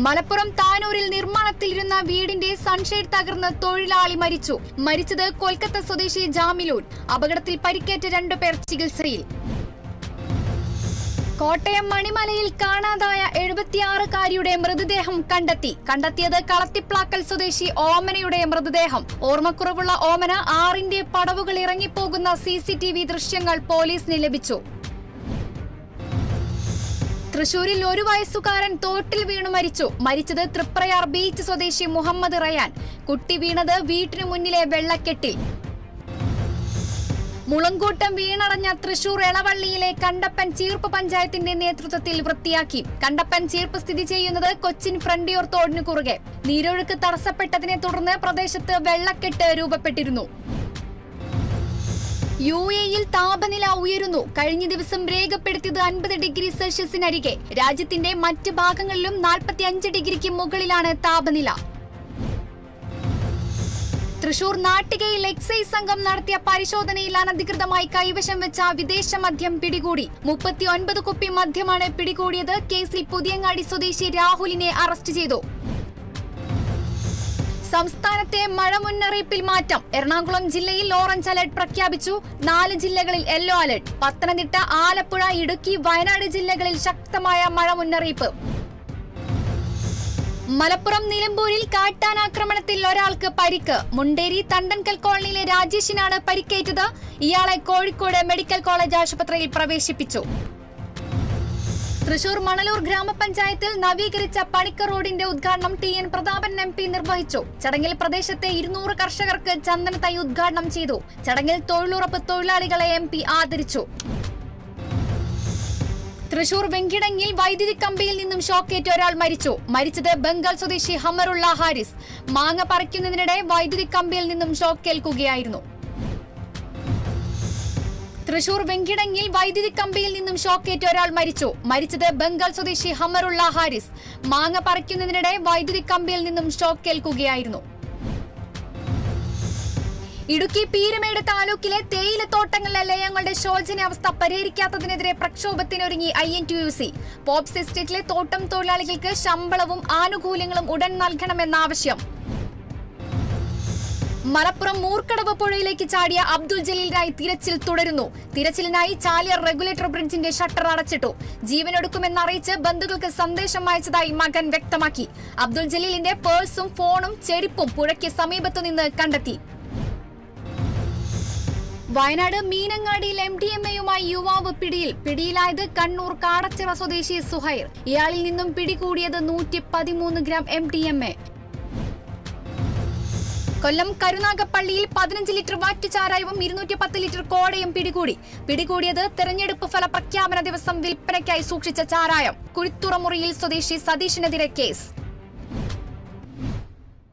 മലപ്പുറം താനൂരിൽ നിർമ്മാണത്തിലിരുന്ന വീടിന്റെ സൺഷെയ്ഡ് തകർന്ന് തൊഴിലാളി മരിച്ചത് കൊൽക്കത്ത സ്വദേശി ജാമിലൂൻ. അപകടത്തിൽ പരിക്കേറ്റ 2 പേർ ചികിത്സയിൽ. കോട്ടയം മണിമലയിൽ കാണാതായ 76-കാരിയുടെ മൃതദേഹം കണ്ടെത്തിയത് കളത്തിപ്ലാക്കൽ സ്വദേശി ഓമനയുടെ മൃതദേഹം. ഓർമ്മക്കുറവുള്ള ഓമന 6ന്റെ പടവുകൾ ഇറങ്ങിപ്പോകുന്ന CCTV ദൃശ്യങ്ങൾ പോലീസിന് ലഭിച്ചു. തൃശൂരിൽ 1 വയസ്സുകാരൻ തോട്ടിൽ വീണു മരിച്ചത് തൃപ്രയാർ ബീച്ച് സ്വദേശി മുഹമ്മദ് റയാൻ. കുട്ടി വീണത് വീട്ടിനു മുന്നിലെ വെള്ളക്കെട്ടിൽ. മുളങ്കൂട്ടം വീണടഞ്ഞ തൃശൂർ എളവള്ളിയിലെ കണ്ടപ്പൻ ചീർപ്പ് പഞ്ചായത്തിന്റെ നേതൃത്വത്തിൽ വൃത്തിയാക്കി. കണ്ടപ്പൻ ചീർപ്പ് സ്ഥിതി ചെയ്യുന്നത് കൊച്ചിൻ ഫ്രണ്ടിയൂർ തോടിനു കുറുകെ. നീരൊഴുക്ക് തടസ്സപ്പെട്ടതിനെ തുടർന്ന് പ്രദേശത്ത് വെള്ളക്കെട്ട് രൂപപ്പെട്ടിരുന്നു. UAE-യിൽ താപനില ഉയരുന്നു. കഴിഞ്ഞ ദിവസം രേഖപ്പെടുത്തിയത് 50 ഡിഗ്രി സെൽഷ്യസിനരികെ. രാജ്യത്തിന്റെ മറ്റ് ഭാഗങ്ങളിലും 45 ഡിഗ്രിക്ക് മുകളിലാണ് താപനില. തൃശൂർ നാട്ടികയിൽ എക്സൈസ് സംഘം നടത്തിയ പരിശോധനയിൽ അനധികൃതമായി കൈവശം വെച്ച വിദേശ മദ്യം പിടികൂടി. 39 കുപ്പി മദ്യമാണ് പിടികൂടിയത്. കേസിൽ പുതിയങ്ങാടി സ്വദേശി രാഹുലിനെ അറസ്റ്റ് ചെയ്തു. സംസ്ഥാനത്തെ മഴ മുന്നറിയിപ്പിൽ മാറ്റം. എറണാകുളം ജില്ലയിൽ ഓറഞ്ച് അലർട്ട് പ്രഖ്യാപിച്ചു. 4 ജില്ലകളിൽ യെല്ലോ അലർട്ട്. പത്തനംതിട്ട, ആലപ്പുഴ, ഇടുക്കി, വയനാട് ജില്ലകളിൽ ശക്തമായ മഴ മുന്നറിയിപ്പ്. മലപ്പുറം നിലമ്പൂരിൽ കാട്ടാനാക്രമണത്തിൽ ഒരാൾക്ക് പരിക്ക്. മുണ്ടേരി തണ്ടൻകൽ കോളനിയിലെ രാജേഷിനാണ് പരിക്കേറ്റത്. ഇയാളെ കോഴിക്കോട് മെഡിക്കൽ കോളേജ് ആശുപത്രിയിൽ പ്രവേശിപ്പിച്ചു. തൃശൂർ മണലൂർ ഗ്രാമപഞ്ചായത്തിൽ നവീകരിച്ച പണിക്കർ റോഡിന്റെ ഉദ്ഘാടനം TN പ്രതാപൻ MP നിർവഹിച്ചു. ചടങ്ങിൽ പ്രദേശത്തെ 200 കർഷകർക്ക് ചന്ദന തൈ ഉദ്ഘാടനം ചെയ്തു. ചടങ്ങിൽ തൊഴിലുറപ്പ് തൊഴിലാളികളെ MP ആദരിച്ചു. തൃശൂർ വെങ്കിടങ്ങിൽ വൈദ്യുതി കമ്പിയിൽ നിന്നും ഷോക്കേറ്റ് ഒരാൾ മരിച്ചത് ബംഗാൾ സ്വദേശി ഹമറുള്ള ഹാരിസ്. മാങ്ങ പറിക്കുന്നതിനിടെ വൈദ്യുതി കമ്പിയിൽ നിന്നും ഷോക്കേൽക്കുകയായിരുന്നു. തൃശൂർ വെങ്കിടങ്ങിൽ വൈദ്യുതി കമ്പിയിൽ നിന്നും ഷോക്കേറ്റ് ഒരാൾ മരിച്ചത് ബംഗാൾ സ്വദേശി ഹമറുള്ള ഹാരിസ്. മാങ്ങ പറിക്കുന്നതിനിടെ വൈദ്യുതി കമ്പിയിൽ നിന്നും ഷോക്കേൽക്കുകയായിരുന്നു. ഇടുക്കി പീരുമേട് താലൂക്കിലെ തേയിലത്തോട്ടങ്ങളിലെ ലയങ്ങളുടെ ശോചനീയാവസ്ഥ പരിഹരിക്കാത്തതിനെതിരെ പ്രക്ഷോഭത്തിനൊരുങ്ങി INTUC. പോപ്സ് എസ്റ്റേറ്റിലെ തോട്ടം തൊഴിലാളികൾക്ക് ശമ്പളവും ആനുകൂല്യങ്ങളും ഉടൻ നൽകണമെന്ന ആവശ്യം. മലപ്പുറം മൂർക്കടവ് പുഴയിലേക്ക് ചാടിയ അബ്ദുൽ ജലീലിനായി തിരച്ചിൽ തുടരുന്നു. തിരച്ചിലിനായി ചാലിയാർ റെഗുലേറ്റർ ബ്രിഡ്ജിന്റെ ഷട്ടർ അടച്ചിട്ടു. ജീവനൊടുക്കുമെന്നറിയിച്ച് ബന്ധുക്കൾക്ക് സന്ദേശം അയച്ചതായി മകൻ വ്യക്തമാക്കി. അബ്ദുൽ ജലീലിന്റെ പേഴ്സും ഫോണും ചെരുപ്പും പുഴയ്ക്ക് സമീപത്തുനിന്ന് കണ്ടെത്തി. വയനാട് മീനങ്ങാടിയിൽ MDMA-യുമായി യുവാവ് പിടിയിലായത് കണ്ണൂർ കാടച്ചിറ സ്വദേശി സുഹൈർ. ഇയാളിൽ നിന്നും പിടികൂടിയത് 113 ഗ്രാം MDMA. കൊല്ലം കരുനാഗപ്പള്ളിയിൽ 15 ലിറ്റർ വാറ്റുചാരായവും 210 ലിറ്റർ കോടയും പിടികൂടിയത് തെരഞ്ഞെടുപ്പ് ഫല പ്രഖ്യാപന ദിവസം വിൽപ്പനയ്ക്കായി സൂക്ഷിച്ച ചാരായം. കുരുത്തുറമുറിയിൽ സ്വദേശി സതീഷിനെതിരെ കേസ്.